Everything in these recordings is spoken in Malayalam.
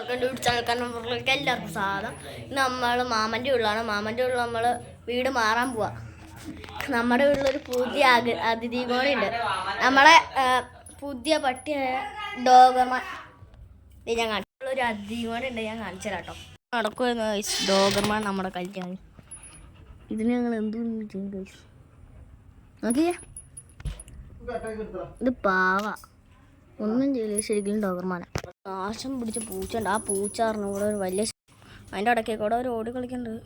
കണ്ടുപിടിച്ച ആൾക്കാർക്ക് എല്ലാവർക്കും സാധനം. നമ്മൾ മാമൻ്റെ വീട്ടിലാണ്. മാമൻ്റെ വീട്ടിൽ നമ്മൾ വീട് മാറാൻ പോവാ. നമ്മുടെ വീട്ടിലൊരു പുതിയ അതിഥി കൂടി ഉണ്ട്. നമ്മളെ പുതിയ പട്ടിയായ ഡോഗർമാൻ ഞാൻ കാണിച്ചുള്ളൊരു അതിഥി കൂടി ഉണ്ട്. ഞാൻ കാണിച്ചു തരാം കേട്ടോ. നടക്കുമായിരുന്നു ഗൈസ്. ഡോഗർമാൻ നമ്മുടെ കളിക്കാൻ. ഇതിന് ഞങ്ങൾ എന്തും ചെയ്യും ഗൈസ്. നോക്കിയേ, ഇത് പാവ ഒന്നും ചെയ്യില്ല. ശരിക്കും ഡോഗർമാന നാശം പിടിച്ച പൂച്ചയുണ്ട്. ആ പൂച്ച പറഞ്ഞു കൂടെ ഒരു വലിയ അതിൻ്റെ ഇടയ്ക്കൂടെ ഒരു ഓടി കളിക്കുന്നുണ്ട്.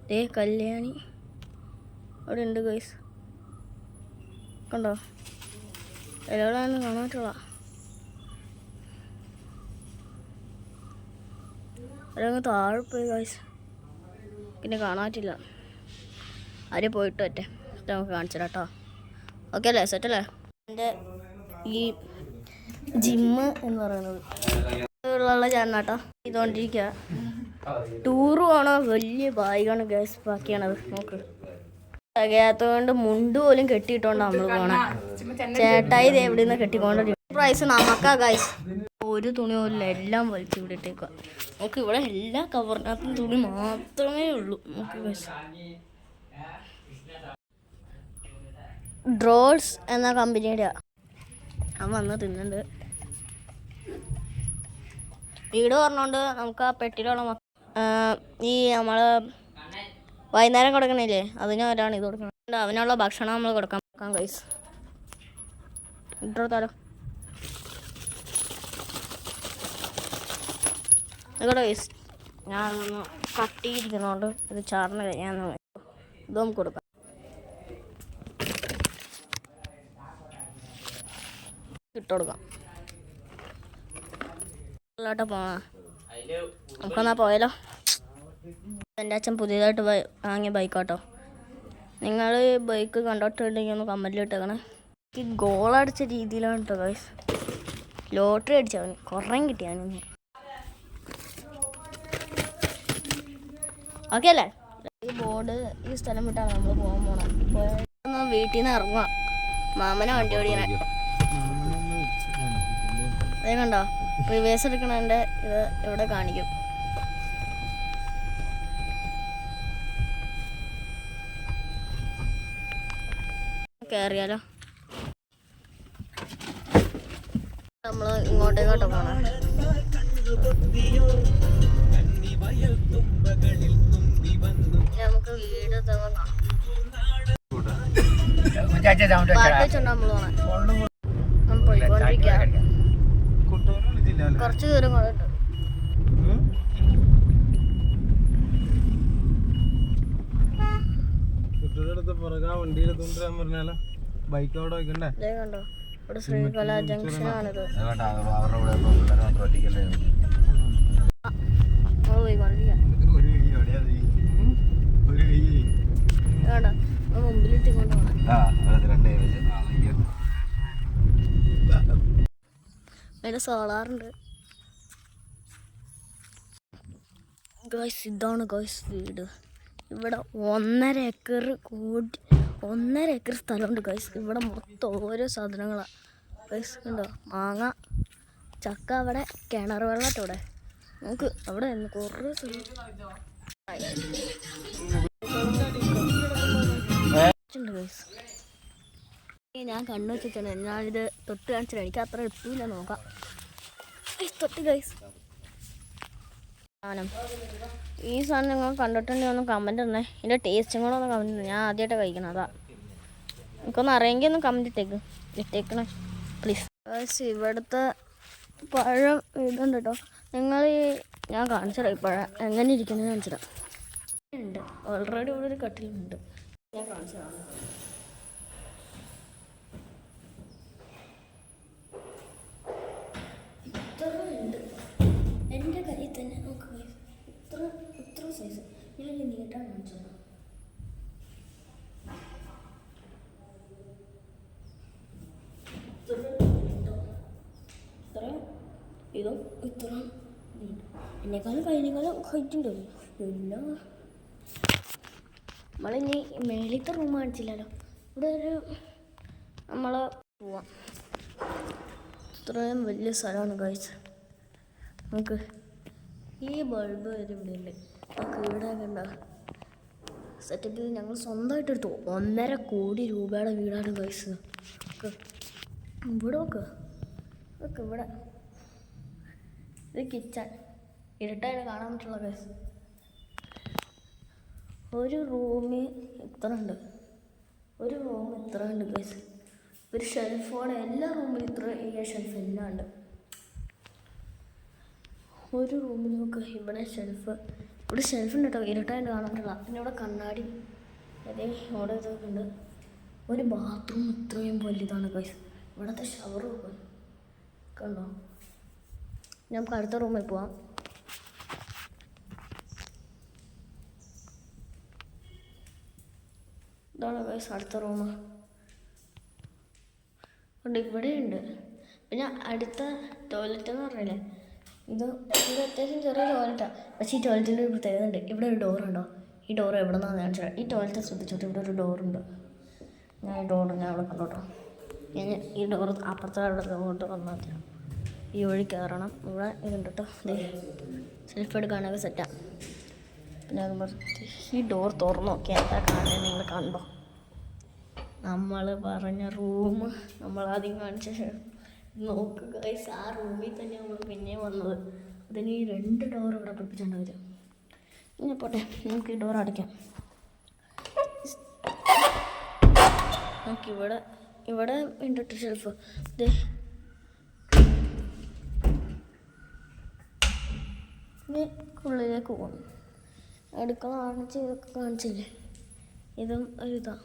ദേ കല്യാണി അവിടെ ഉണ്ട് ഗൈസ്. കണ്ടോ, എല്ലാവരും കാണാൻ പറ്റുള്ള. അവരങ്ങ് താഴെ പോയി ഗൈസ്. പിന്നെ കാണാൻ പറ്റില്ല. ആര് പോയിട്ട് പറ്റേ നമുക്ക് കാണിച്ചു തരാം കേട്ടോ. ഓക്കെ അല്ലേ, സെറ്റല്ലേ? എൻ്റെ ഈ ജിമ്മ് എന്ന് പറയുന്നത് ഉള്ള ചേട്ടനാട്ടോ ഇതുകൊണ്ടിരിക്കുക. ടൂറ് പോണോ വലിയ ബാഗാണ് ഗ്യാസ് ബാക്കിയാണത്. നോക്ക്, തികയാത്തതുകൊണ്ട് മുണ്ട് പോലും കെട്ടിയിട്ടോണ്ട് നമ്മൾ പോണേ. ചേട്ടായി ഇത് എവിടെ നിന്ന് കെട്ടിക്കൊണ്ട് പ്രൈസ് നമുക്കാ ഗൈസ്. ഒരു തുണി പോലും എല്ലാം വലിച്ചു വിട്ടിട്ടേക്കുക. നമുക്ക് ഇവിടെ എല്ലാ കവറിനകത്തും തുണി മാത്രമേ ഉള്ളൂ. നമുക്ക് ഗൈസ് ഡ്രോൾസ് എന്ന കമ്പനിയുടെ അവൻ വന്ന് തിന്നുന്നുണ്ട്. വീട് പറഞ്ഞോണ്ട് നമുക്ക് ആ പെട്ടിയിലുള്ള ഈ നമ്മൾ വൈകുന്നേരം കൊടുക്കണില്ലേ അതിന് ഒരാണ് ഇത് കൊടുക്കുന്നത്. അവനുള്ള ഭക്ഷണം നമ്മൾ കൊടുക്കാൻ ഗൈസ്. ഇട്ടോത്താലോ ആയിക്കോട്ടെ ഗൈസ്. ഞാനൊന്ന് കട്ട് ചെയ്തിരിക്കുന്നതുകൊണ്ട് ഇത് ചാറിന് ഞാൻ ഇത് നമുക്ക് കൊടുക്കാം. ഇട്ടുകൊടുക്കാം. പോണ നമുക്കെന്നാ പോയാലോ. എൻ്റെ അച്ഛൻ പുതിയതായിട്ട് വാങ്ങിയ ബൈക്കാട്ടോ. നിങ്ങൾ ബൈക്ക് കണ്ടിട്ടുണ്ടെങ്കിൽ ഒന്ന് കമൻറ്റിൽ ഇട്ടേക്കണേ. എനിക്ക് ഗോളടിച്ച രീതിയിലാണ് കേട്ടോ ഗൈസ്. ലോട്ടറി അടിച്ചവന് കുറേ കിട്ടിയാന്. ഓക്കെ അല്ലേ? ഈ ബോർഡ് ഈ സ്ഥലം വിട്ടാണ് നമ്മൾ പോകാൻ വീട്ടിൽ നിന്ന് ഇറങ്ങുക. മാമനെ വണ്ടി ഓടിക്കണേ. അതേ കണ്ടോ, റിവേഴ്സ് എടുക്കണതിൻ്റെ ഇത് ഇവിടെ കാണിക്കും. കയറിയാലോ. നമ്മൾ ഇങ്ങോട്ടേക്കോട്ടോ പോകണം. നമുക്ക് വീട് നമ്മൾ പോയിക്കൊണ്ടിരിക്കുക. കുറച്ച് ദൂരം കൊണ്ടുണ്ട്. കണ്ടോ, ഇവിടെ ശ്രീകല ജംഗ്ഷനാണിത്. മുമ്പിലിട്ടിക്കൊണ്ട് അതിന് സോളാറുണ്ട് ഗൈസ്. ഇതാണ് ഗൈസ് വീട്. ഇവിടെ 1.5 ഏക്കർ സ്ഥലമുണ്ട് ഗൈസ്. ഇവിടെ മൊത്തം ഓരോ സാധനങ്ങളാണ് ഗൈസ്. ഉണ്ടോ, മാങ്ങ, ചക്ക, അവിടെ കിണർ വെള്ളത്തോടെ നമുക്ക് അവിടെ കുറേ ഗൈസ്. ഞാൻ കണ്ണു വെച്ചിട്ടാണ് ഞാനിത് തൊട്ട് കാണിച്ചില്ല. എനിക്ക് അത്ര എത്തിയില്ല. നോക്കാം തൊട്ട് ഗൈസ്. ഈ സാധനം നിങ്ങൾ കണ്ടിട്ടുണ്ടെങ്കിൽ ഒന്ന് കമൻറ്റ് തന്നെ. ഇതിൻ്റെ ടേസ്റ്റും കൂടെ ഒന്ന് കമൻറ്റ് തന്നെ. ഞാൻ ആദ്യമായിട്ട് കഴിക്കണം, അതാ. എനിക്കൊന്ന് അറിയെങ്കിൽ ഒന്ന് കമൻറ്റ് ഇട്ടേക്കണേ പ്ലീസ്. ഇവിടുത്തെ പഴം ഇതുണ്ട് കേട്ടോ. നിങ്ങൾ ഞാൻ കാണിച്ചിടാം ഈ പഴം എങ്ങനെ ഇരിക്കുന്നത് കാണിച്ചിടാം. ഉണ്ട് ഓൾറെഡി ഇവിടെ ഒരു കട്ടിലുണ്ട്. ഞാൻ കാണിച്ചിടാം. ഇത്ര ഉണ്ട് എൻ്റെ കയ്യിൽ തന്നെ. നോക്കുക ഇത്ര സൈസ്. ഞാൻ നീട്ടാൻ കാണിച്ചത്. ഇതും ഇത്ര എന്നെക്കാളും കയ്യിനേക്കാളും ഹൈറ്റുണ്ടല്ലോ എല്ലാം. നമ്മളിനി മേളിലത്തെ റൂം കാണിച്ചില്ലല്ലോ. ഇവിടെ ഒരു നമ്മൾ പോവാം. ഇത്രയും വലിയ സ്ഥലമാണ് ഗൈസ്. നമുക്ക് ഈ ബൾബ് വരെ ഇവിടെ ഉണ്ട്. നമുക്ക് ഇവിടെ കണ്ട സെറ്റപ്പിൽ ഞങ്ങൾ സ്വന്തമായിട്ട് എടുത്തു. 1.5 കോടി രൂപയുടെ വീടാണ് ഗൈസ്. ഇവിടെ നോക്ക് ഇവിടെ ഇത് കിച്ചൺ. ഇരുട്ടായിട്ട് കാണാൻ പറ്റുള്ള ഗൈസ്. ഒരു റൂമിൽ ഇത്ര ഉണ്ട് ഗൈസ്. ഒരു ഷെൽഫോടെ എല്ലാ റൂമിലും ഇത്ര ഈ ഷെൽഫ് എല്ലാം ഉണ്ട്. ഒരു റൂമിൽ നോക്ക് ഇവിടെ ഷെൽഫുണ്ട് കേട്ടോ. ഇരുട്ടായിട്ട് കാണാൻ പറ്റില്ല. പിന്നെ ഇവിടെ കണ്ണാടി ഇവിടെ ഇതൊക്കെ ഉണ്ട്. ഒരു ബാത്റൂം ഇത്രയും വലുതാണ് ഗൈസ്. ഇവിടുത്തെ ഷവർ നോക്ക് കണ്ടോ. നമുക്ക് അടുത്ത റൂമിൽ പോവാം. ഇതാണ് ഗൈസ് അടുത്ത റൂം. ഉണ്ട് ഇവിടെയുണ്ട്. പിന്നെ അടുത്ത ടോയ്ലറ്റ് എന്ന് പറഞ്ഞില്ലേ, ഇത് അത്യാവശ്യം ചെറിയ ടോയ്ലറ്റാണ്. പക്ഷേ ഈ ടോയ്ലറ്റിൻ്റെ ഒരു പ്രത്യേകത ഉണ്ട്. ഇവിടെ ഒരു ഡോറുണ്ടോ? ഈ ഡോർ എവിടെ നിന്നാണ് ഞാൻ ഈ ടോയ്ലറ്റ് ശ്രദ്ധിച്ചോട്ടെ. ഇവിടെ ഒരു ഡോറുണ്ട്. ഞാൻ അവിടെ കണ്ടോട്ടോ. ഞാൻ ഈ ഡോർ അപ്പുറത്തെ കൊണ്ട് വന്നാൽ ഈ വഴി കയറണം. ഇവിടെ ഇതുണ്ട് കേട്ടോ. സെൽഫ് എടുക്കാനൊക്കെ സെറ്റാണ്. പിന്നെ ഈ ഡോർ തുറന്നു നോക്കിയാൽ എന്താ കാണുന്നത് നിങ്ങൾ കണ്ടോ? നമ്മൾ പറഞ്ഞ റൂം നമ്മളാദ്യം കാണിച്ച നോക്ക് ഗൈസ്. ആ റൂമിൽ തന്നെ നമ്മൾ പിന്നെയും വന്നത്. അതിന് ഈ 2 ഡോർ ഇവിടെ പിടിപ്പിച്ചിട്ടുണ്ട് അവർ. ഇനി പോട്ടെ, നമുക്ക് ഈ ഡോർ അടയ്ക്കാം. നമുക്കിവിടെ ഉണ്ട് ഷെൽഫ്. ഇത് ഉള്ളിലേക്ക് പോകും. അടുക്കള ഇതൊക്കെ കാണിച്ചില്ലേ, ഇതും ഒരിതാണ്.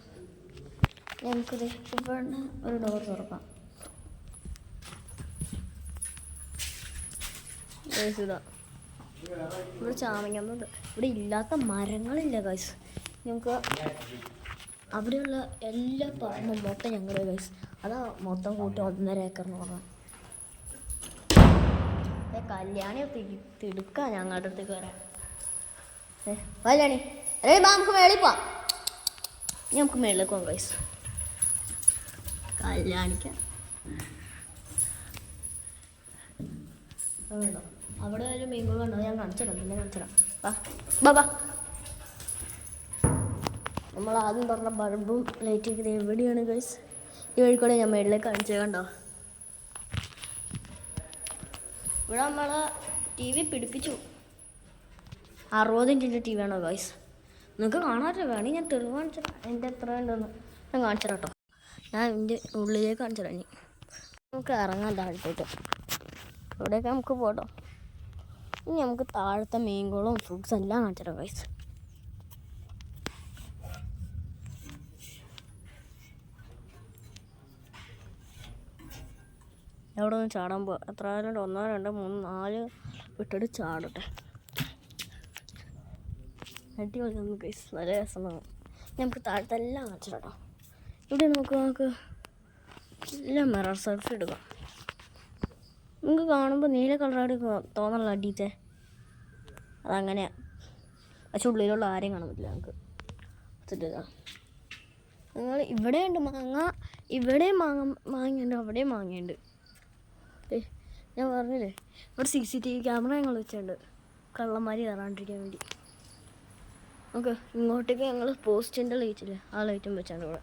നമുക്കിത് ഇവിടെ ഒരു ഡോർ തുറക്കാം. ഇതാ ഇവിടെ ചാമിങ്ങുന്നത്. ഇവിടെ ഇല്ലാത്ത മരങ്ങളില്ല ഗൈസ്. നമുക്ക് അവിടെയുള്ള എല്ലാ പറമ്പും മൊത്തം ഞങ്ങളുടെ ഗൈസ്. അതാ മൊത്തം കൂട്ടി 1.5 ഏക്കർ എന്ന് പറഞ്ഞാൽ. കല്യാണി തിടുക്കാം ഞങ്ങളുടെ അടുത്തേക്ക് വരാൻ. കല്യാണി നമുക്ക് മേളിൽ പോവാം. നമുക്ക് മേളിലേക്ക് പോകാം ഗൈസ്. കല്യാണിക്കാം വേണ്ടോ? അവിടെ ഒരു മീൻകുളം കണ്ടോ? ഞാൻ കാണിച്ചിടാം. ബാ. നമ്മൾ ആദ്യം പറഞ്ഞ ബൾബും ലൈറ്റൊക്കെ ഇത് എവിടെയാണ് ഗൈസ്? ഈ വഴിക്കൂടെ ഞാൻ മേളിലേക്ക് കാണിച്ചത് കണ്ടോ. ഇവിടെ നമ്മൾ TV പിടിപ്പിച്ചു. 60 ഇഞ്ചിൻ്റെ TV ആണോ ഗൈസ്? നിങ്ങൾക്ക് കാണാറില്ല. വേണമെങ്കിൽ ഞാൻ തെളിവ് കാണിച്ചിടാം. എൻ്റെ എത്ര ഉണ്ടെന്ന് ഞാൻ കാണിച്ചിടാം കേട്ടോ. ഞാൻ എൻ്റെ ഉള്ളിലേക്ക് കാണിച്ചിടാം. ഇനി നമുക്ക് ഇറങ്ങാം താഴത്തേക്ക്. ഇവിടെയൊക്കെ നമുക്ക് പോട്ടോ. ഇനി നമുക്ക് താഴത്തെ മീൻകുളവും ഫ്രൂട്ട്സ് എല്ലാം കാണിച്ചിടാം ഗൈസ്. എവിടെ നിന്ന് ചാടാൻ പോവാ. എത്ര ആയാലും 1 2 3 4 വിട്ടിട്ട് ചാടട്ടെ. അടിപൊളി നമുക്ക് ഗൈസ്. നല്ല രസമാണ്. നമുക്ക് താഴത്തെ എല്ലാം കാണിച്ചിട്ടോ. ഇവിടെ നമുക്ക് എല്ലാം മിറർ സെൽഫി എടുക്കാം. നിങ്ങൾക്ക് കാണുമ്പോൾ നീല കളറാടി തോന്നല്ല അടിയിട്ടേ. അതങ്ങനെയാണ്. പക്ഷെ ഉള്ളിലുള്ള ആരെയും കാണാൻ പറ്റില്ല. നമുക്ക് നിങ്ങൾ ഇവിടെയുണ്ട് മാങ്ങ. ഇവിടെയും മാങ്ങയുണ്ട്. അവിടെയും മാങ്ങയുണ്ട്. ഞാൻ പറഞ്ഞില്ലേ, ഇവിടെ CCTV ക്യാമറ ഞങ്ങൾ വെച്ചിട്ടുണ്ട് കള്ളന്മാർ കയറാണ്ടിരിക്കാൻ വേണ്ടി. ഓക്കെ, ഇങ്ങോട്ടേക്ക് ഞങ്ങൾ പോസ്റ്റിൻ്റെ ലൈറ്റില്ലേ, ആ ലൈറ്റും വെച്ചാണ് ഇവിടെ.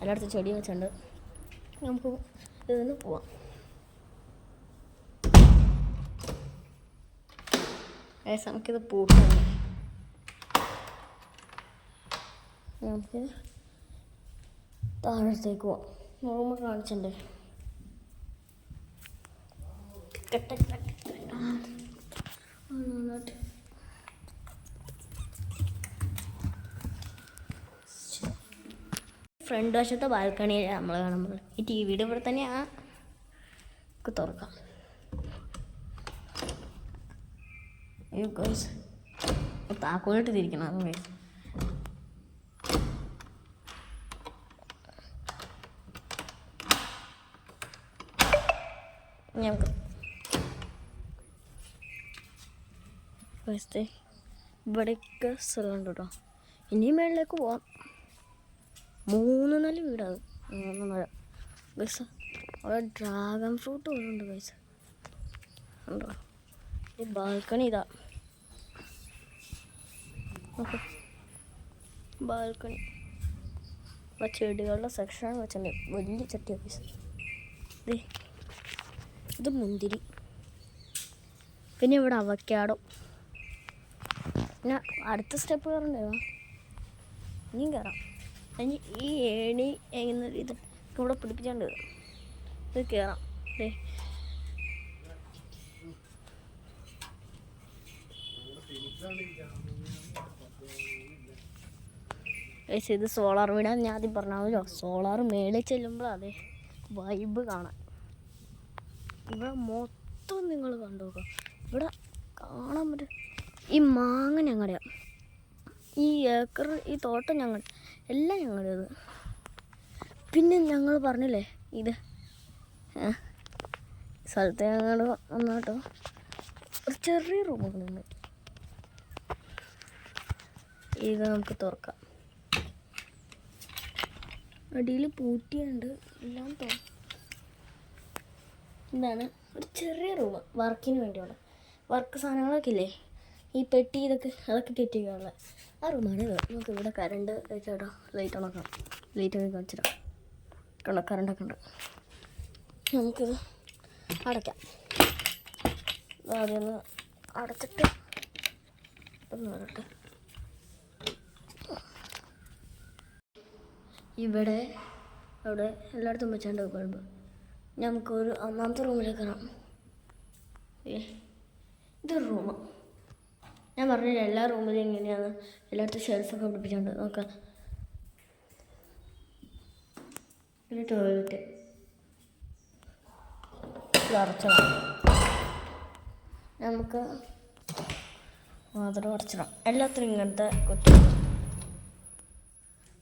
എല്ലായിടത്തും ചെടി വെച്ചിട്ടുണ്ട്. നമുക്ക് ഇതിന് പോവാം. നമുക്കിത് പൂട്ടാം. നമുക്ക് താഴത്തേക്ക് പോവാം. റൂം കാണിച്ചിട്ടുണ്ട്. ഫ്രണ്ട് വശത്തെ ബാൽക്കണിയിൽ നമ്മൾ കാണുമ്പോൾ ഈ TVയുടെ ഇവിടെ തന്നെയാണ്. തുറക്കാം. താക്കോലിട്ട് തിരിക്കണം. അത് ഗൈസ് ഞങ്ങൾക്ക് ഇവിടെയൊക്കെ സ്ഥലമുണ്ട് കേട്ടോ. ഇനിയും മേളിലേക്ക് പോവാം. 3 നില വീടാണ്. 3 നില ഗൈസ്. അവിടെ ഡ്രാഗൺ ഫ്രൂട്ട് ഉണ്ട് ഗൈസ്. ഉണ്ടോ? ഈ ബാൽക്കണി ഇതാ, ഓക്കെ. ബാൽക്കണി അപ്പോൾ ചെടികളുടെ സെക്ഷൻ വെച്ചിട്ടുണ്ട്. വലിയ ചട്ടി ഓഫീസ്. ഇത് മുന്തിരി, പിന്നെ ഇവിടെ അവക്കാഡോ. പിന്നെ അടുത്ത സ്റ്റെപ്പ് കയറണ്ടോ? ഇനിയും കയറാം. ഇനി ഈ ഏണി എങ്ങനെ ഇത് ഇവിടെ പിടിപ്പിച്ചാണ്ട് ഇത് കയറാം. ഇത് സോളാർ വീടാൻ ഞാൻ ആദ്യം പറഞ്ഞാലോ. സോളാർ മേളിൽ ചെല്ലുമ്പോൾ അതെ വൈബ് കാണാൻ. ഇവിടെ മൊത്തം നിങ്ങൾ കണ്ടു നോക്കാം. ഇവിടെ കാണാൻ പറ്റും. ഈ മാങ്ങ ഞങ്ങളുടെയാണ്, ഈ ഏക്കർ ഈ തോട്ടം ഞങ്ങൾ എല്ലാം ഞങ്ങളുടേത്. പിന്നെ ഞങ്ങൾ പറഞ്ഞില്ലേ ഇത് സ്ഥലത്ത് ഞങ്ങൾ വന്നാട്ടോ ഒരു ചെറിയ റൂമൊക്കെ നിന്ന് ഇത് നമുക്ക് തുറക്കാം. അടിയിൽ പൂട്ടിയുണ്ട് എല്ലാം ഇതാണ് ഒരു ചെറിയ റൂം വർക്കിന് വേണ്ടിയുള്ള. വർക്ക് സാധനങ്ങളൊക്കെ ഇല്ലേ, ഈ പെട്ടി അതൊക്കെ കെട്ടിക്കാനുള്ള ആ റൂമാണ് ഇത്. നമുക്ക് ഇവിടെ കറണ്ട് ചേട്ടാ ലൈറ്റ് ഉണക്കാം. ലൈറ്റൊക്കെ കാണിച്ചിടാം. കണ്ടോ കറണ്ടൊക്കെ ഉണ്ട്. നമുക്കിത് അടയ്ക്കാം. ആദ്യം ഒന്ന് അടച്ചിട്ട് ഒന്ന് വരട്ടെ. ഇവിടെ അവിടെ എല്ലായിടത്തും വെച്ചാണ്ട് ബൾബ്. നമുക്കൊരു ഒന്നാമത്തെ റൂമിലേക്ക് കയറാം. ഇതൊരു റൂം. ഞാൻ പറഞ്ഞില്ല എല്ലാ റൂമിലും എങ്ങനെയാണ് എല്ലായിടത്തും ഷെൽഫൊക്കെ പിടിപ്പിച്ചുകൊണ്ട് നോക്കാം. പിന്നെ ടോയ്ലറ്റ് അടച്ചിടാം. നമുക്ക് മാത്രം അടച്ചിടാം. എല്ലാത്തിനും ഇങ്ങനത്തെ കുറ്റം.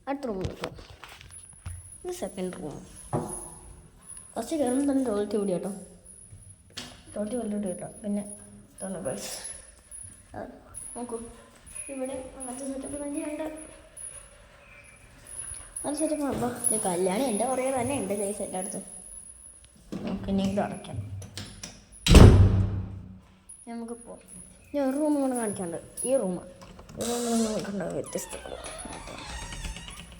അടുത്ത റൂം കിട്ടും. ഇത് സെക്കൻഡ് റൂം. ഫസ്റ്റ് കയറുമ്പോൾ തന്നെ ടോയ്ലറ്റ് കൂടി കേട്ടോ. ടോയ്ലറ്റ് വല്ലോട്ട് കേട്ടോ. പിന്നെ തോന്നുന്നു ഗൈസ് നോക്കൂ, ഇവിടെ അങ്ങനത്തെ സെറ്റപ്പ് തന്നെയുണ്ട്. അത് സെറ്റപ്പ് അപ്പോൾ ഇത് കല്യാണം എൻ്റെ കുറേ തന്നെ ഉണ്ട് ഗൈസ് എല്ലായിടത്തും. നമുക്ക് ഇനി ഇത് അടയ്ക്കാം. നമുക്ക് പോവാം. ഞാൻ ഒരു റൂം കൂടെ കാണിക്കാണ്ട്. ഈ റൂമ് നോക്കണ്ട വ്യത്യസ്ത.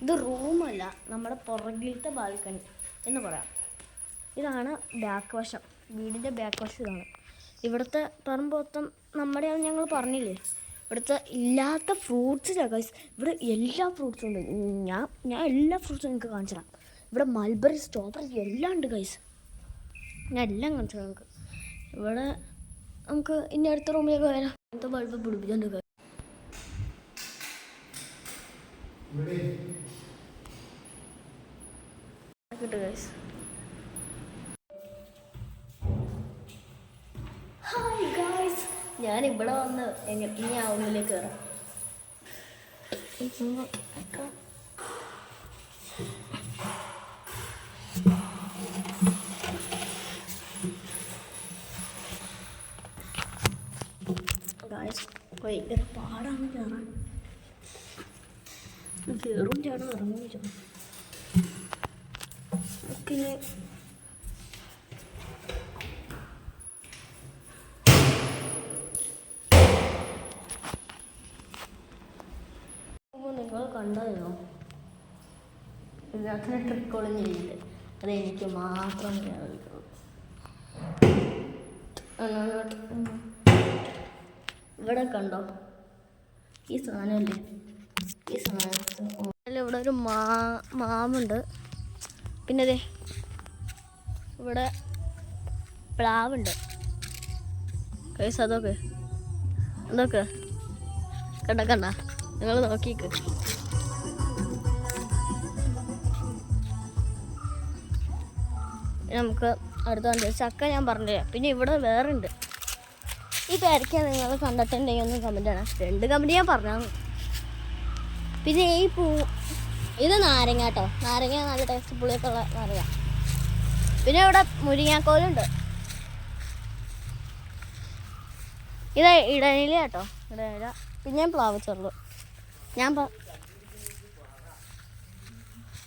ഇത് റൂമല്ല, നമ്മുടെ പുറകിലത്തെ ബാൽക്കണി എന്ന് പറയാം. ഇതാണ് ബാക്ക് വശം, വീടിൻ്റെ ബാക്ക് വശം ഇതാണ്. ഇവിടുത്തെ പറമ്പ് മൊത്തം നമ്മുടെ ഞങ്ങൾ പറഞ്ഞില്ലേ, ഇവിടുത്തെ ഇല്ലാത്ത ഫ്രൂട്ട്സില്ല ഗൈസ്. ഇവിടെ എല്ലാ ഫ്രൂട്ട്സും ഉണ്ട്. ഞാൻ എല്ലാ ഫ്രൂട്ട്സും നിങ്ങൾക്ക് കാണിച്ചു തരാം. ഇവിടെ മൾബറി, സ്ട്രോബെറി എല്ലാം ഉണ്ട് ഗൈസ്. ഞാൻ എല്ലാം കാണിച്ചു തരാം നമുക്ക്. ഇവിടെ നമുക്ക് ഇനി അടുത്ത റൂമിലേക്ക് വരാം. അങ്ങനത്തെ ബൾബ് പിടിപ്പിച്ചുണ്ട് ഗൈസ്. കിട്ടും ഗൈസ്. ഹായ് ഗൈസ്, ഞാനിവിടെ വന്ന് ഇനി ആ റൂമിലേക്ക് കയറാം. ഗൈസ് ഭയങ്കര പാടാണ് കയറാൻ. കയറും ചാടും ഇറങ്ങും ചാടും. ഓക്കെ, നിങ്ങൾ കണ്ടോ ഇതിനകത്തിന് ട്രിക്ക് ഒളിഞ്ഞിരിക്കുന്നത്? അതെനിക്ക് മാത്രം ഇവിടെ കണ്ടോ ഈ സാധനമല്ലേ, ഈ സാധനം ഇവിടെ ഒരു മാവുണ്ട്. പിന്നെ അതെ ഇവിടെ പ്ലാവുണ്ട് കൈസ്. അതൊക്കെ കണ്ട നിങ്ങൾ നോക്കിക്ക്. നമുക്ക് അടുത്ത കണ്ടു ചക്ക ഞാൻ പറഞ്ഞില്ല. പിന്നെ ഇവിടെ വേറെ ഉണ്ട്. ഈ പേരയ്ക്ക നിങ്ങൾ കണ്ടിട്ടുണ്ടെങ്കിൽ ഒന്ന് കമൻറ്റ് ചെയ്യണം. 2 കമൻറ്റ് ഞാൻ പറഞ്ഞു. പിന്നെ ഈ ഇത് നാരങ്ങ കേട്ടോ. നാരങ്ങ നല്ല ടേസ്റ്റ് പുളിയൊക്കെ ഉള്ള നാരങ്ങ. പിന്നെ ഇവിടെ മുരിങ്ങാക്കോലുണ്ട്. ഇത് ഇടനില കേട്ടോ, ഇടനില. പിന്നെ പ്ലാവ് ചെറുത്.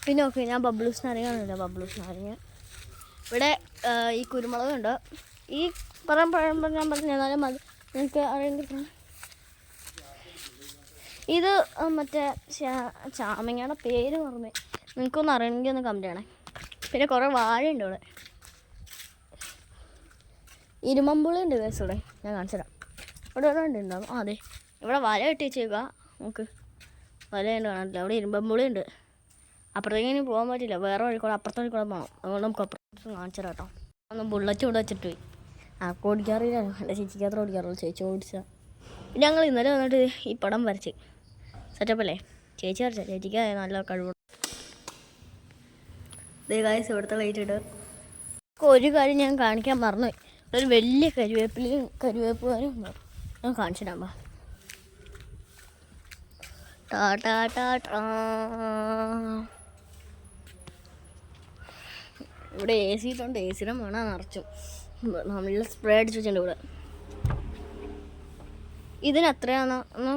പിന്നെ ഓക്കെ, ഞാൻ ബബ്ലൂസ് നാരങ്ങ ബബ്ലൂസ് നാരങ്ങ. ഇവിടെ ഈ കുരുമുളകുണ്ട്. ഈ ഞാൻ പറഞ്ഞാലും നിങ്ങൾക്ക് അറിയെങ്കിൽ ഇത് മറ്റേ ചാമങ്ങയുടെ പേര് പറഞ്ഞു. നിങ്ങൾക്കൊന്ന് അറിയണമെങ്കിൽ ഒന്ന് കമൻറ്റ് ചെയ്യണേ. പിന്നെ കുറേ വാഴയുണ്ട് ഇവിടെ. ഇരുമ്പുളി ഉണ്ട് കേസ് ഇവിടെ. ഞാൻ കാണിച്ചു തരാം. ഇവിടെ ഉണ്ടാവും. അതെ, ഇവിടെ വല കെട്ടി വെച്ചേക്കുക. നമുക്ക് വലയുണ്ട് കാണാനില്ല. അവിടെ ഇരുമ്പുളി ഉണ്ട്. അപ്പുറത്തേക്ക് ഇനി പോകാൻ പറ്റില്ല. വേറെ വഴിക്കൂടെ അപ്പുറത്തേക്ക് കൂടെ പോകണം. അതുകൊണ്ട് നമുക്ക് അപ്പുറത്ത് കാണിച്ചു തരാം കേട്ടോ. ഒന്ന് ബുള്ളറ്റ് ഇവിടെ വെച്ചിട്ട് പോയി. ഓടിക്കാറില്ല. എൻ്റെ ചേച്ചിക്കത്ര ഓടിക്കാറുള്ളൂ. ചേച്ചി ഓടിച്ചാൽ പിന്നെ ഞങ്ങൾ ഇന്നലെ വന്നിട്ട് ഈ പടം വരച്ച് സെറ്റപ്പല്ലേ. ചേച്ചി വരച്ച ചേച്ചിക്ക് നല്ല കഴിവുണ്ട്. ഗായ്സ് ഇവിടുത്തെ ലൈറ്റ് ഇട്ട് ഒരു കാര്യം ഞാൻ കാണിക്കാൻ മറന്നുപോയി. ഒരു വലിയ കരുവേപ്പുകാരും ഞാൻ കാണിച്ചിടാമ്പോ. ഇവിടെ AC ഇട്ടുണ്ട്. AC മണ നിറച്ചു. നല്ല സ്പ്രേ അടിച്ച് വെച്ചിട്ടുണ്ട് ഇവിടെ. ഇതിന് എത്രയാണെന്ന് ഒന്ന്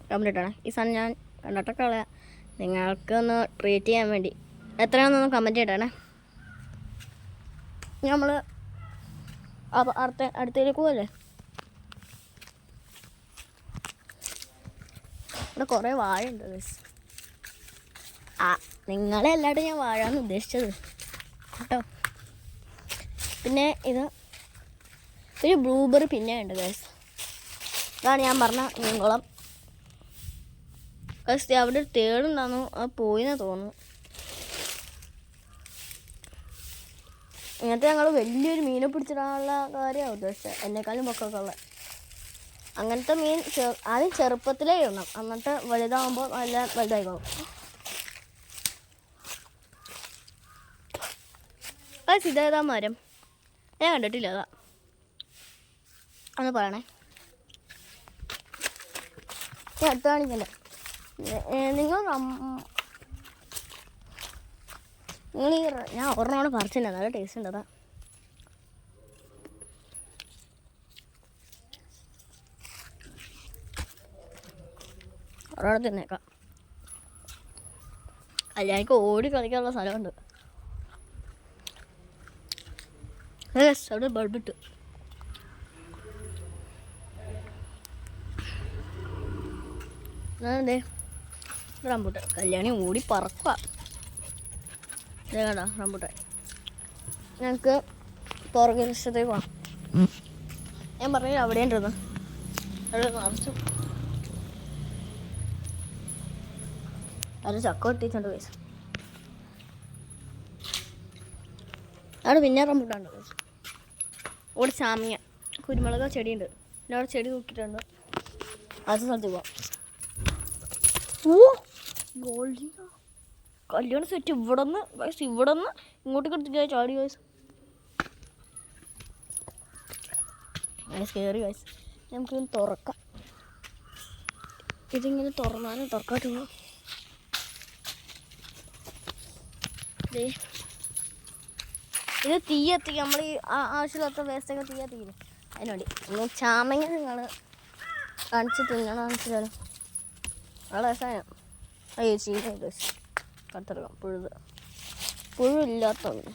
കമൻറ്റ് ഇട്ടണേ. ഈ സാധനം ഞാൻ കണ്ടിട്ടൊക്കെ കളയാം. നിങ്ങൾക്ക് ഒന്ന് ട്രീറ്റ് ചെയ്യാൻ വേണ്ടി എത്രയാണെന്നൊന്ന് കമൻറ്റ് ഇടണേ. നമ്മൾ അടുത്തേക്ക് പോകല്ലേ. ഇവിടെ കുറേ വാഴ ഉണ്ട്. നിങ്ങളെ എല്ലാവരും ഞാൻ വാഴാന്ന് ഉദ്ദേശിച്ചത് കേട്ടോ. പിന്നെ ഇത് ഒരു ബ്ലൂബെറി പിന്നെ ഉണ്ട് ഗൈസ്. ഇതാണ് ഞാൻ പറഞ്ഞ നീളം. ഗൈസ് അവിടെ ഒരു തേടുണ്ടായിരുന്നു. അത് പോയിന്ന് തോന്നുന്നു. ഇങ്ങനത്തെ ഞങ്ങൾ വലിയൊരു മീനെ പിടിച്ചിടാനുള്ള കാര്യമാണ് ഉദ്ദേശിച്ചത്. എന്നെക്കാളും പൊക്കമൊക്കെ ഉള്ള അങ്ങനത്തെ മീൻ ആദ്യം ചെറുപ്പത്തിലേ ഇടണം. എന്നിട്ട് വലുതാകുമ്പോൾ നല്ല വലുതായിക്കോളും. ഇതേതാ മരം? ഞാൻ കണ്ടിട്ടില്ല. അതാ ഒന്ന് പറയണേ. ഞാൻ അടുത്ത് കാണിക്കണ്ടേ. നിങ്ങൾ ഞാൻ ഒരെണ്ണോട് പറിച്ചില്ല. നല്ല ടേസ്റ്റ് ഉണ്ട്. അതാ ഒരെണ്ണം തിന്നേക്കാം. അല്ലാഎനിക്ക് ഓടി കളിക്കാനുള്ള സ്ഥലമുണ്ട്. അവിടെ ബൾബിട്ട് അതെ റംബൂട്ടാൻ. കല്യാണി ഓടി പറക്കുക. ഇതേ കണ്ടോ റംബൂട്ടാൻ. ഞങ്ങൾക്ക് പുറകെ വശത്തേക്ക് പോകാം. ഞാൻ പറഞ്ഞില്ല അവിടെ ഉണ്ടെന്ന്. അവിടെ നിറച്ചു അത് ചക്ക ഒട്ടിച്ചുണ്ട് പൈസ. അവിടെ പിന്നെ റംബൂട്ടാൻ ഉണ്ട്. അവിടെ ചാമിയ കുരുമുളക് ചെടിയുണ്ട്. പിന്നെ അവിടെ ചെടി തൂക്കിയിട്ടുണ്ട്. അത് സ്ഥലത്ത് പോവാം. ഓ ഗോൾഡ് കല്യാണ സെറ്റ് ഇവിടെ നിന്ന് വയസ്സ് ഇവിടെ നിന്ന് ഇങ്ങോട്ടേക്ക് എടുത്തിട്ട് ചാടി വയസ്സ് കയറി വയസ്സ്. നമുക്കിത് തുറക്കാം. ഇതിങ്ങനെ തുറന്നാലും തുറക്കാട്ടുള്ളൂ. ഇത് തീ എത്തിക്കുക. നമ്മൾ ഈ ആവശ്യമില്ലാത്ത വേസ്റ്റൊക്കെ തീ എത്തിക്കില്ലേ അതിനുവേണ്ടി. ചാമങ്ങ നിങ്ങൾ കാണിച്ച് തിന്നണം കാണിച്ചാലും വളരെ സാധനം. അയ്യോ ചീന കത്തെടുക്കാം. പുഴുവില്ലാത്തൊന്ന്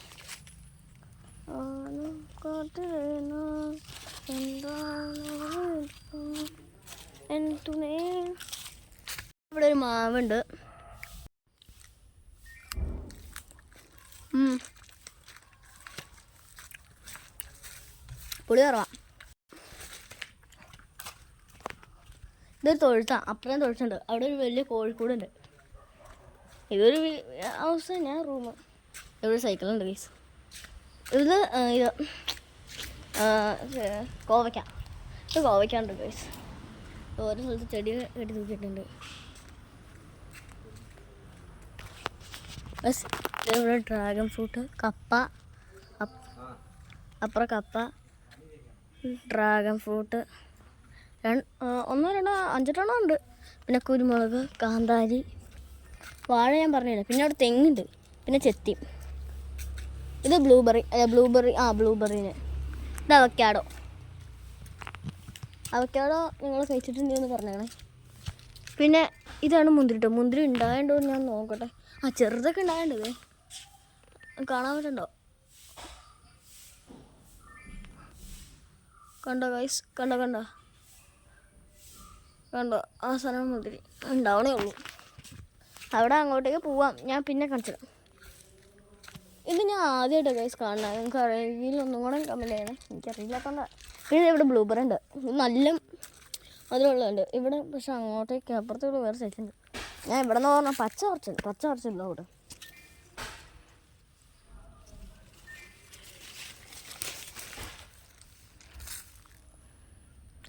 ഇവിടെ ഒരു മാവുണ്ട്. പുളി കുറവാ. ഇതൊരു തൊഴുത്താണ്. അപ്പുറം തൊഴുത്തുണ്ട്. അവിടെ ഒരു വലിയ കോഴിക്കൂടുണ്ട്. ഇതൊരു ഹൗസ് തന്നെയാണ്. റൂം. ഇവിടെ സൈക്കിളുണ്ട് ഗൈസ്. ഇത് കോവയ്ക്ക. ഇത് കോവയ്ക്കുണ്ട് ഗൈസ്. ഓരോ സ്ഥലത്ത് ചെടി കെട്ടി തൂക്കിയിട്ടുണ്ട്. ഇവിടെ ഡ്രാഗൺ ഫ്രൂട്ട്, കപ്പ, അപ്പുറം കപ്പ, ഡ്രാഗൺ ഫ്രൂട്ട് ഒന്നോ രണ്ടോ 5-6 ഉണ്ട്. പിന്നെ കുരുമുളക്, കാന്താരി, വാഴ ഞാൻ പറഞ്ഞില്ല. പിന്നെ അവിടെ തെങ്ങുണ്ട്. പിന്നെ ചെത്തി. ഇത് ബ്ലൂബെറി. ബ്ലൂബെറിന്. ഇത് അവക്കാഡോ. നിങ്ങൾ കഴിച്ചിട്ടുണ്ടെന്ന് പറഞ്ഞേക്കണേ. പിന്നെ ഇതാണ് മുന്തിരി. മുന്തിരി ഉണ്ടായതുണ്ടോ ഞാൻ നോക്കട്ടെ. ചെറുതൊക്കെ ഉണ്ടാകേണ്ടത് കാണാൻ പറ്റുന്നുണ്ടോ? കണ്ടോ ഗൈസ്? കണ്ടോ കണ്ടോ ആ സ്ഥലം മുന്തിരി ഉണ്ടാവണേ ഉള്ളൂ. അവിടെ അങ്ങോട്ടേക്ക് പോവാം, ഞാൻ പിന്നെ കാണിച്ചിടാം. ഇത് ഞാൻ ആദ്യമായിട്ട് ഗൈസ് കാണണം. നിങ്ങൾക്ക് അറിയില്ല, ഒന്നും കൂടെ കമന്റ് ചെയ്യണേ, എനിക്കറിയില്ലാത്തതുകൊണ്ടാണ്. പിന്നെ ഇവിടെ ബ്ലൂബെറി ഉണ്ട്, ഇത് നല്ല മധുരമുള്ളതുണ്ട് ഇവിടെ. പക്ഷെ അങ്ങോട്ടേക്ക് അപ്പുറത്തോട്ട് വേറെ സൈസുണ്ട്. ഞാൻ ഇവിടെ നിന്ന് പറഞ്ഞാൽ പച്ച കുറച്ചില്ല ഇവിടെ.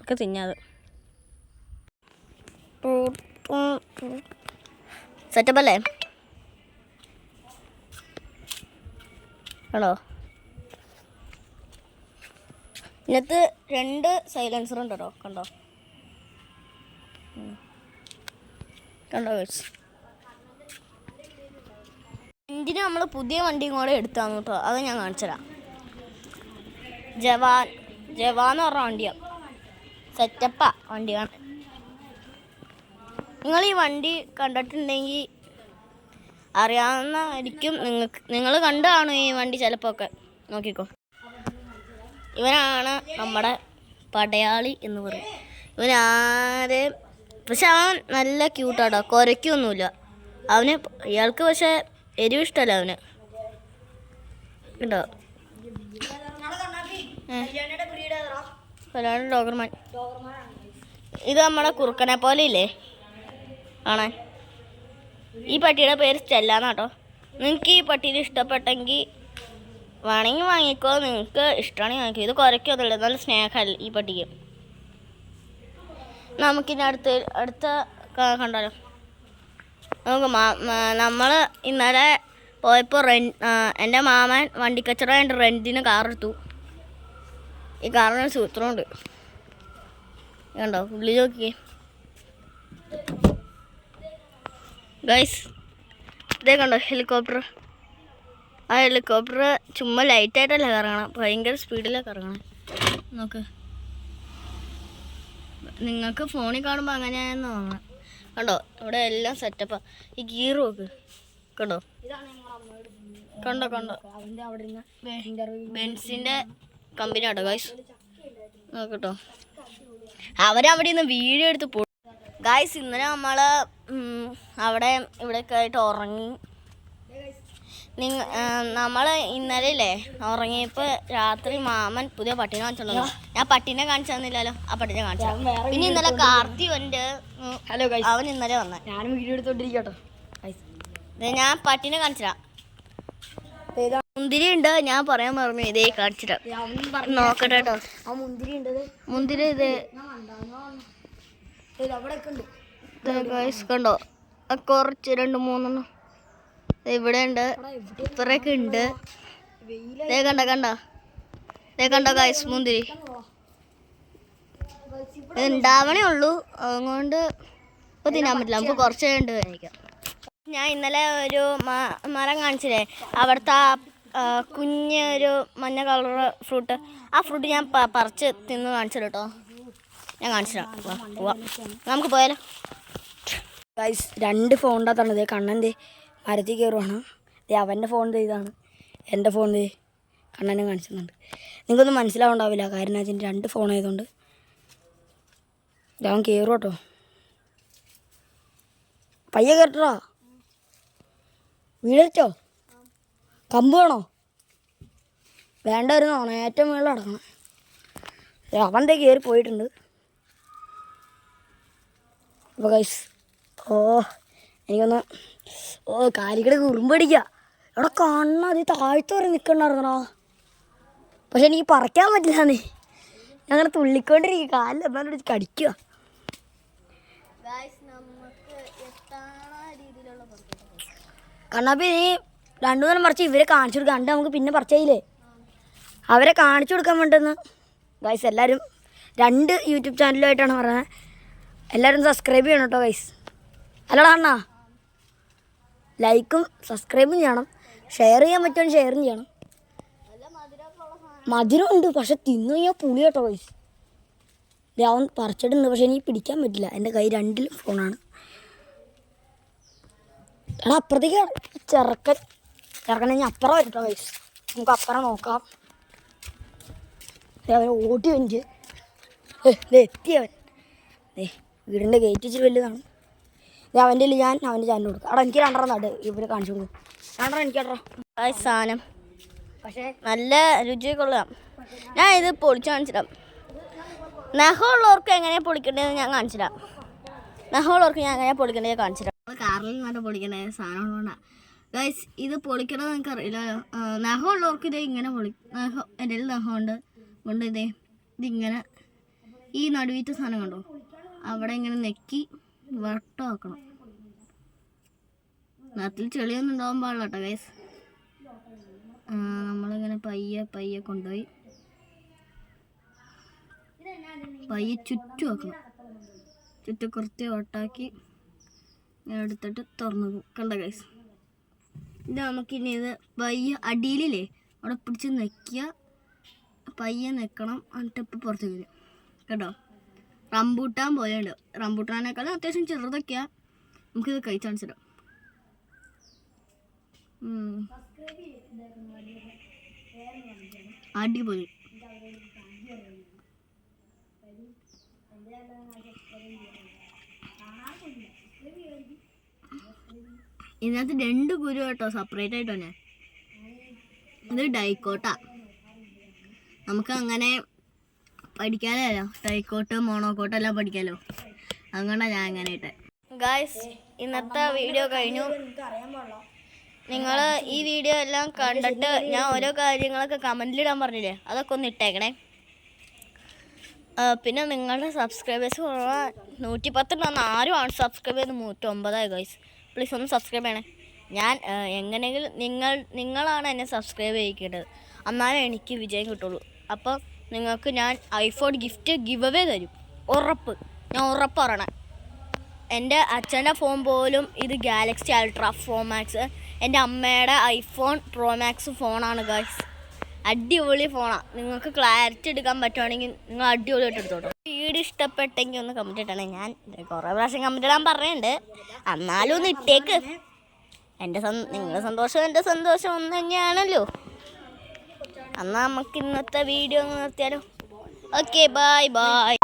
ഒക്കെ തിന്നാത് സെറ്റപ്പ് അല്ലേ? ആണോ? ഇതിനകത്ത് 2 സൈലൻസർ ഉണ്ട് കേട്ടോ. കണ്ടോ ഗൈസ്? എന്തിനാ നമ്മൾ പുതിയ വണ്ടിയും കൂടെ എടുത്താന്ന് കേട്ടോ, അത് ഞാൻ കാണിച്ചുതരാം. ജവാന്ന് പറഞ്ഞ വണ്ടിയാണ്, സെറ്റപ്പാ വണ്ടിയാണ്. നിങ്ങൾ ഈ വണ്ടി കണ്ടിട്ടുണ്ടെങ്കിൽ അറിയാവുന്നതായിരിക്കും നിങ്ങൾ കണ്ടു കാണും ഈ വണ്ടി ചിലപ്പോൾ ഒക്കെ. നോക്കിക്കോ, ഇവനാണ് നമ്മുടെ പടയാളി എന്ന് പറയും. ഇവനാരെ പക്ഷെ അവൻ നല്ല ക്യൂട്ടാട്ടോ, കുരയ്ക്കൊന്നുമില്ല അവന്. ഇയാൾക്ക് പക്ഷെ എരിവ് ഇഷ്ടമല്ല അവന് കേട്ടോ. ഡോഗർമാൻ. ഇത് നമ്മുടെ കുറുക്കനെ പോലെ ഇല്ലേ കാണാൻ. ഈ പട്ടിയുടെ പേര് സ്റ്റെല്ലാന്നാട്ടോ. നിങ്ങൾക്ക് ഈ പട്ടീനെ ഇഷ്ടപ്പെട്ടെങ്കിൽ വേണമെങ്കിൽ വാങ്ങിക്കോ, നിങ്ങൾക്ക് ഇഷ്ടമാണെങ്കിൽ വാങ്ങിക്കോ. ഇത് കുരയ്ക്കൊന്നുമില്ല, നല്ല സ്നേഹമല്ല ഈ പട്ടിക്ക്. നമുക്കിനി അടുത്ത കണ്ടാലോ? നമുക്ക് നമ്മൾ ഇന്നലെ പോയപ്പോൾ എൻ്റെ മാമൻ വണ്ടിക്കച്ചവടമായിട്ട് റെൻറ്റിന് കാറെടുത്തു. ഈ കാറിന് സൂത്രമുണ്ട് കണ്ടോ, ഉള്ളി നോക്കിയേ ഗൈസ്. ഇതേ കണ്ടോ ഹെലികോപ്റ്റർ? ആ ഹെലികോപ്റ്റർ ചുമ്മാ ലൈറ്റായിട്ടല്ല കറങ്ങണം, ഭയങ്കര സ്പീഡിലാണ് കറങ്ങണം. നോക്ക്, നിങ്ങൾക്ക് ഫോണിൽ കാണുമ്പോൾ അങ്ങനെയാണെന്ന് തോന്നണം. കണ്ടോ ഇവിടെ എല്ലാം സെറ്റപ്പാണ്. ഈ ഗിയർ നോക്ക്, കണ്ടോ കണ്ടോ ബെൻസിൻ്റെ കമ്പനി ആട്ടോ ഗൈസ്. നോക്കട്ടോ, അവരവിടെ നിന്ന് വീഡിയോ എടുത്ത് പോ ഗൈസ്. ഇന്നലെ നമ്മൾ അവിടെ ഇവിടെയൊക്കെ ആയിട്ട് ഉറങ്ങി. നമ്മൾ ഇന്നലെ ഇല്ലേ ഉറങ്ങിയപ്പോൾ രാത്രി മാമൻ പുതിയ പട്ടീനെ കാണിച്ചോണ്ടോ. ഞാൻ പട്ടീനെ കാണിച്ചു തന്നില്ലല്ലോ, ആ പട്ടീനെ കാണിച്ചു. പിന്നെ ഇന്നലെ കാർത്തി ഉണ്ട്, അവൻ ഇന്നലെ വന്ന. ഞാനും വീഡിയോ എടുത്തോണ്ടിരിക്കട്ടോ. ഞാൻ പട്ടീനെ കാണിച്ചിടാം. മുന്തിരി ഉണ്ട്, ഞാൻ പറയാൻ പറഞ്ഞു. ഇതേ കാണിച്ചിടാം, നോക്കട്ടെ കേട്ടോ. മുന്തിരി ഇത് കണ്ടോ, കുറച്ച് 2-3 ഇവിടെ ഉണ്ട്, ഇത്രയൊക്കെ ഉണ്ട്. കണ്ടോ ഗൈസ്, മുന്തിരി ഉണ്ടാവണേ ഉള്ളൂ, അതുകൊണ്ട് ഇപ്പോൾ തിന്നാൻ പറ്റില്ല, നമുക്ക് കുറച്ച് കഴിഞ്ഞിട്ട് കഴിക്കാം. ഞാൻ ഇന്നലെ ഒരു മരം കാണിച്ചില്ലേ, അവിടുത്തെ കുഞ്ഞൊരു മഞ്ഞ കളർ ഫ്രൂട്ട്, ആ ഫ്രൂട്ട് ഞാൻ പറിച്ച് തിന്ന് കാണിച്ചു കേട്ടോ. ഞാൻ കാണിച്ചിടാം, പോവാം, നമുക്ക് പോയാലോ ഗൈസ്. 2 ഫോണിൻ്റെ അകത്താണ് കണ്ണൻ്റെ മരത്തിൽ കയറുവാണ്. അവൻ്റെ ഫോൺ ഇതാണ്, എൻ്റെ ഫോൺ കണ്ണനെ കാണിച്ചിട്ടുണ്ട്. നിങ്ങൾക്കൊന്നും മനസ്സിലാവുണ്ടാവില്ല, കാരണം അതിന് 2 ഫോണായതുകൊണ്ട്. അവൻ കയറും കേട്ടോ, പയ്യെ കയറട്ടോ. വീട് വെച്ചോ? കമ്പ് വേണോ? വേണ്ടായിരുന്നോ? ഏറ്റവും മുകളിൽ അടക്കണം. അവൻ്റെ കയറി പോയിട്ടുണ്ട്. അപ്പോൾ ഗൈസ്, എനിക്കൊന്ന് കാലിക്കടെ കുറുമ്പടിക്കുക. അവിടെ കാണണം, അത് താഴ്ത്തു വരെ നിൽക്കണ്ടായിരുന്നോ. പക്ഷെ എനിക്ക് പറിക്കാൻ പറ്റില്ലാന്നേ, ഞങ്ങനെ തുള്ളിക്കൊണ്ടിരിക്കുക, കാലിൽ എന്നാലും കടിക്കുക. കണ്ണാപ്പി നീ 2-3 പറിച്ച് ഇവരെ കാണിച്ചു കൊടുക്കുക, കണ്ട് നമുക്ക് പിന്നെ പറിച്ചില്ലേ അവരെ കാണിച്ചു കൊടുക്കാൻ വേണ്ടെന്ന്. ഗൈസ് എല്ലാവരും 2 യൂട്യൂബ് ചാനലുമായിട്ടാണ് പറയുന്നത്. എല്ലാവരും സബ്സ്ക്രൈബ് ചെയ്യണം കേട്ടോ ഗൈസ്. അല്ലടാ അണ്ണാ, ലൈക്കും സബ്സ്ക്രൈബും ചെയ്യണം, ഷെയർ ചെയ്യാൻ പറ്റുമെങ്കിൽ ഷെയറും ചെയ്യണം. മധുരമുണ്ട്, പക്ഷെ തിന്നു കഴിഞ്ഞാൽ പുളി കേട്ടോ ഗൈസ്. അവൻ പറിച്ചിട്ടുണ്ട്, പക്ഷെ എനിക്ക് പിടിക്കാൻ പറ്റില്ല, എൻ്റെ കൈ 2 ഫോണാണ്. എടാ അപ്പുറത്തേക്ക് ചെറുക്കനെ ഞാൻ അപ്പുറം വരും കേട്ടോ ഗൈസ്, നമുക്ക് അപ്പുറം നോക്കാം. അവൻ ഓട്ടി വന്നിട്ട് എത്തിയവൻ വീടിൻ്റെ ഗേറ്റ് ഇച്ചിരി വലുതാണ്. ഇത് അവൻ്റെ ഞാൻ അവൻ്റെ ചാനൽ കൊടുക്കും. അവിടെ എനിക്ക് രണ്ടെണ്ണം നട് ഇവരെ കാണിച്ചു കൊടുക്കും. രണ്ടെണ്ണം എനിക്ക് സാധനം പക്ഷേ നല്ല രുചി കൊള്ളാം. ഞാൻ ഇത് പൊളിച്ച് കാണിച്ചിടാം. നഖമുള്ളവർക്ക് എങ്ങനെയാണ് പൊളിക്കേണ്ടതെന്ന് ഞാൻ കാണിച്ചിടാം. നഖമുള്ളവർക്ക് ഞാൻ എങ്ങനെയാണ് പൊളിക്കേണ്ടത് കാണിച്ചിടാം. കാറിൽ നിന്നാണ് പൊളിക്കേണ്ട സാധനം കൊണ്ടാണ് ഗൈസ്. ഇത് പൊളിക്കണത് നിങ്ങൾക്ക് അറിയില്ല. നഖമുള്ളവർക്ക് ഇത് ഇങ്ങനെ നഖം എൻ്റെ നഖമുണ്ട് കൊണ്ട് ഇതിങ്ങനെ ഈ നടുവീറ്റ സാധനം കണ്ടോ അവിടെ ഇങ്ങനെ നെക്കി വട്ടമാക്കണം. നാട്ടിൽ ചെളിയൊന്നും ഉണ്ടാവാൻ പാടില്ല കേട്ടോ ഗൈസ്. നമ്മളിങ്ങനെ പയ്യെ കൊണ്ടുപോയി പയ്യെ ചുറ്റും ആക്കണം. ചുറ്റും കുറച്ച് വട്ടാക്കി എടുത്തിട്ട് തുറന്നു പോകും. കണ്ട ഗൈസ്, ഇത് നമുക്കിനി ഇത് പയ്യെ അടിയിലില്ലേ അവിടെ പിടിച്ച് നെക്കിയ പയ്യെ നിൽക്കണം. എന്നിട്ട് ഇപ്പം പുറത്തേക്ക് വരും കേട്ടോ. റംബൂട്ടാൻ പോലെയുണ്ട്. റംബൂട്ടാനേക്കാളും അത്യാവശ്യം ചെറുതൊക്കെയാണ്. നമുക്കിത് കഴിച്ചാണിച്ചിടാം. അടിപൊളി. ഇതിനകത്ത് 2 കുരു കേട്ടോ, സെപ്പറേറ്റ് ആയിട്ടോ. ഞാൻ ഇത് ഡൈക്കോട്ടാ. നമുക്ക് അങ്ങനെ പഠിക്കാമല്ലോ, ഡൈക്കോട്ട് മോണോക്കോട്ട് എല്ലാം പഠിക്കാമല്ലോ. അതുകൊണ്ടാണ് ഞാൻ അങ്ങനെ ഇട്ടെ. ഗായ്സ്, ഇന്നത്തെ വീഡിയോ കഴിഞ്ഞു. നിങ്ങൾ ഈ വീഡിയോ എല്ലാം കണ്ടിട്ട് ഞാൻ ഓരോ കാര്യങ്ങളൊക്കെ കമൻറ്റിലിടാൻ പറഞ്ഞില്ലേ, അതൊക്കെ ഒന്ന് ഇട്ടേക്കണേ. പിന്നെ നിങ്ങളുടെ സബ്സ്ക്രൈബേഴ്സ് 110 ഉണ്ടാകുന്ന ആരും ആണ് സബ്സ്ക്രൈബ് ചെയ്ത് 109 ഗൈസ്. പ്ലീസ് ഒന്ന് സബ്സ്ക്രൈബ് ചെയ്യണേ. ഞാൻ എങ്ങനെയെങ്കിലും നിങ്ങളാണ് എന്നെ സബ്സ്ക്രൈബ് ചെയ്യിക്കേണ്ടത്. എന്നാലേ എനിക്ക് വിജയം കിട്ടുള്ളൂ. അപ്പോൾ നിങ്ങൾക്ക് ഞാൻ ഐഫോൺ ഗിഫ്റ്റ് ഗിവ് അവേ തരും, ഉറപ്പ്. ഞാൻ ഉറപ്പ് പറയണേ. എൻ്റെ അച്ഛൻ്റെ ഫോൺ പോലും ഇത് ഗാലക്സി അൾട്രാ പ്രോ മാക്സ്, എൻ്റെ അമ്മയുടെ ഐഫോൺ പ്രോ മാക്സ് ഫോണാണ് ഗൈസ്. അടിപൊളി ഫോണാണ്. നിങ്ങൾക്ക് ക്ലാരിറ്റി എടുക്കാൻ പറ്റുവാണെങ്കിൽ നിങ്ങൾ അടിപൊളിയായിട്ട് എടുത്തോട്ടോ. വീഡിയോ ഇഷ്ടപ്പെട്ടെങ്കിൽ ഒന്ന് കമൻറ്റ് ഇട്ടണേ. ഞാൻ കുറേ പ്രാവശ്യം കമൻറ്റ് ഇടാൻ പറയുന്നുണ്ട്, എന്നാലും ഒന്ന് ഇട്ടേക്ക്. നിങ്ങളുടെ സന്തോഷം എൻ്റെ സന്തോഷം ഒന്ന് തന്നെയാണല്ലോ. എന്നാൽ നമുക്ക് ഇന്നത്തെ വീഡിയോ ഒന്ന് നിർത്തിയാലോ. Okay, bye bye.